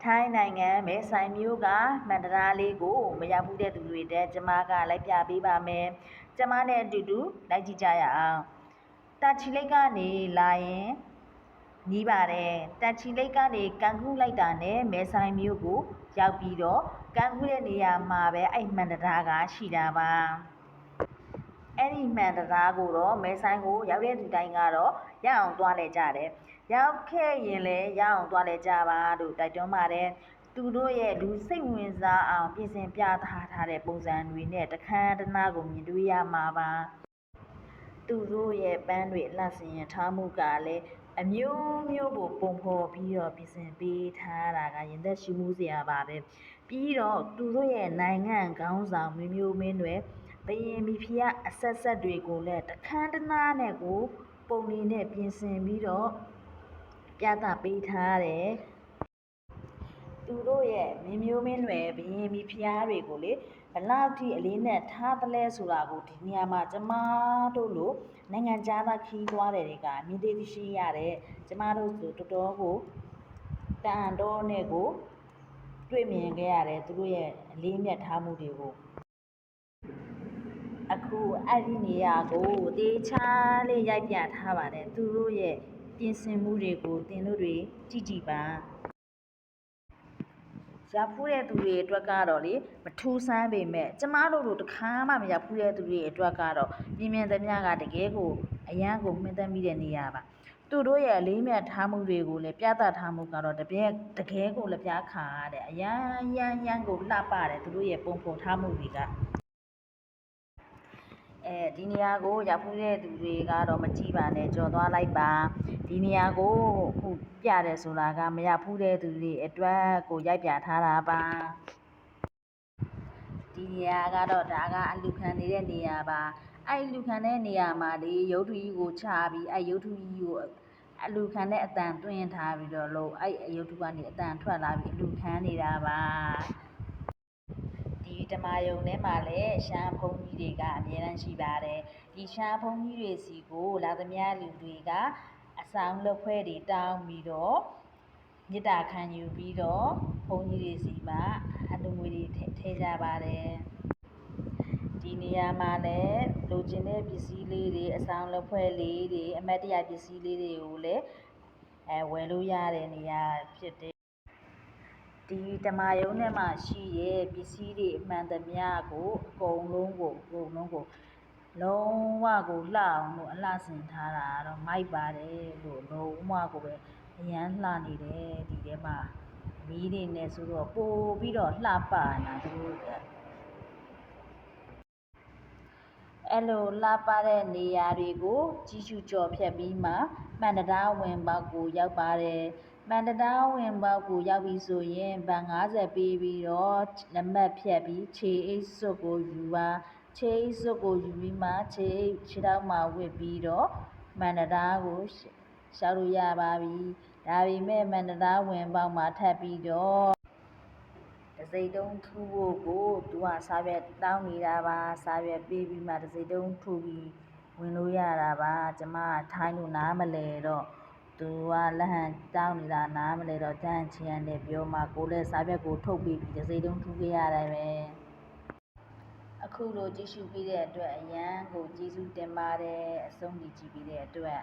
ထိုင်းနိုင်ငံမဲဆိုင်မြို့ကမှန်တရားလေးကိုမရောက်ဘူးတဲ့သူတွေတဲ့ကျမကလိုက်ပြပေးပါမယ်။ကျမနဲ့အတူတူလိုက်ကြည့်ကြရအောင်။တာချီလိတ်ကနေလာရင်နီးပါတယ်။တာချီလိတ်ကနေကန်ကူးလိုက်တာနဲ့မဲဆိုင်မြို့ကိုရောက်ပြီးတော့ကန်ကူးတဲ့နေရာမှာပဲအဲ့မှန်တရားကရှိတာပါ။အဲ့ဒီမှန်တရားကိုတော့မဲဆိုင်ကိုရောက်တဲ့သူတိုင်းကတော့ရအောင်သွားလဲကြတယ်။ရောက်ခဲ့ရင်လည်းရအောင်သွားလဲကြပါလို့တိုက်တွန်းပါတယ်။သူတို့ရဲ့လူစိတ်ဝင်စားအောင်ပြင်ဆင်ပြထားတဲ့ပုံစံတွေနဲ့တခမ်းတနာကိုမြင်တွေ့ရမှာပါ။သူတို့ရဲ့ပန်းတွေလှဆင်ရထားမှုကလည်းအမျိုးမျိုးကိုပုံဖော်ပြီးတော့ပြင်ဆင်ပေးထားတာကရင်သက်ရှိမှုစရာပါပဲ။ပြီးတော့သူတို့ရဲ့နိုင်ငံခေါင်းဆောင်မျိုးမင်းတွေဘယင်မီဖီယာအဆက်တွေကိုလည်းတခမ်းတနာနဲ့ကိုပုံနေနဲ့ပြင်ဆင်ပြီးတော့ပြသပေးထားတယ်သူတို့ရဲ့မျိုးမင်းတွေဘယင်မီဖျားတွေကိုလေဘလောက်ထိအလေးနဲ့ထားသလဲဆိုတာကိုဒီနေရာမှာကျမတို့လိုနိုင်ငံခြားသားခီးသွားတယ်တွေကမြင်သိသိရှိရတယ်ကျမတို့ဆိုတော်တော်ကိုတန်တော်နဲ့ကိုတွေ့မြင်ခဲ့ရတယ်သူတို့ရဲ့အလေးမြတ်ထားမှုတွေကိုအခုအဲ့ဒီနေရာကိုတေချာလေးရိုက်ပြထားပါတယ်သူတို့ရဲ့ပြင်ဆင်မှုတွေကိုသင်တို့တွေကြည့်ကြည့်ပါရောက်ဖူးတဲ့သူတွေအတွက်ကတော့လေမထူးဆန်းပေမဲ့ကျမတို့တို့တခါမှမရောက်ဖူးတဲ့သူတွေအတွက်ကတော့မြင်သမျှကတကယ်ကိုအရန်ကိုမှင်သက်မိတဲ့နေရာပါသူတို့ရဲ့အလေးမြတ်ထားမှုတွေကိုလည်းပြသထားမှုကတော့တကယ်ကိုလက်ပြခါရတဲ့အရန်ကိုလှပတယ်သူတို့ရဲ့ပုံဖော်ထားမှုတွေကဒီနေရာကိုရောက်ဖူးတဲ့သူတွေကတော့မကြည့်ပါနဲ့ကြော်သွားလိုက်ပါဒီနေရာကိုခုပြတယ်ဆိုတာကမရောက်ဖူးတဲ့သူတွေအတွက်ကိုရိုက်ပြထားတာပါဒီနေရာကတော့ဒါကအလူခံနေတဲ့နေရာပါအဲ့လူခံတဲ့နေရာမှာလေရုပ်ထုကြီးကိုချပြီးအဲ့ရုပ်ထုကြီးကိုအလူခံတဲ့အတန်တွင်းထားပြီးတော့လို့အဲ့ရုပ်ထုကနေအတန်ထွက်လာပြီးအလူခံနေတာပါဒီဓမ္မယုံထဲမှာလည်းရှမ်းဘုန်းကြီးတွေကအများတန်းရှိပါတယ်ဒီရှမ်းဘုန်းကြီးတွေစီကိုလာသမျှလူတွေကအဆောင်လက်ဖွဲ့တွေတောင်းပြီးတော့မေတ္တာခံယူပြီးတော့ဘုန်းကြီးတွေစီမှာအလူငွေတွေထည့်ကြပါတယ်ဒီနေရာမှာလည်းလိုချင်တဲ့ပစ္စည်းလေးတွေအဆောင်လက်ဖွဲ့လေးတွေအမတ်တရပစ္စည်းလေးတွေကိုလည်းဝယ်လို့ရတဲ့နေရာဖြစ်တယ်ဒီဓမ္မယုံထဲမှာရှိတဲ့ပစ္စည်းတွေအမှန်သမျှကိုအကုန်လုံးကိုလုံးဝကိုလှအောင်လို့အလှဆင်ထားတာတော့မိုက်ပါတယ်လို့လုံးဝကိုပဲအရန်လှနေတယ်ဒီထဲမှာမီးတွေနဲ့ဆိုတော့ပို့ပြီးတော့လှပနေတာသူတို့ကအဲ့လိုလှပတဲ့နေရာတွေကိုကြီးစုကြော်ဖြတ်ပြီးမှမှန်တရားဝင်ပေါက်ကိုရောက်ပါတယ်မှန်တရားဝင်ပေါက်ကိုရောက်ပြီဆိုရင်ဘန်50ပေးပြီးတော့လက်မှတ်ဖြတ်ပြီးခြေအိတ်စွပ်ကိုယူပါခြေအိတ်စွပ်ကိုယူပြီးမှခြေထောက်မှာဝစ်ပြီးတော့မှန်တရားကိုရှောက်လို့ရပါပြီဒါပေမဲ့မှန်တရားဝင်ပေါက်မှာထပ်ပြီးတော့တစိမ့်တုံးထူဖို့ကိုသူကစာရွက်တောင်းနေတာပါစာရွက်ပေးပြီးမှတစိမ့်တုံးထူပြီးဝင်လို့ရတာပါကျမထိုင်းလို့နားမလဲတော့သူကလက်ဟန်တောင်းနေတာနားမလဲတော့တန်းချင်တယ်ပြောမှကိုလည်းစာရွက်ကိုထုတ်ပြီးတစိမ့်တုံးထူခဲ့ရတယ်ပဲအခုလိုကြည့်ရှုပြီးတဲ့အတွက်အရန်ကိုကျေးဇူးတင်ပါတယ်အဆုံးထိကြည့်ပြီးတဲ့အတွက်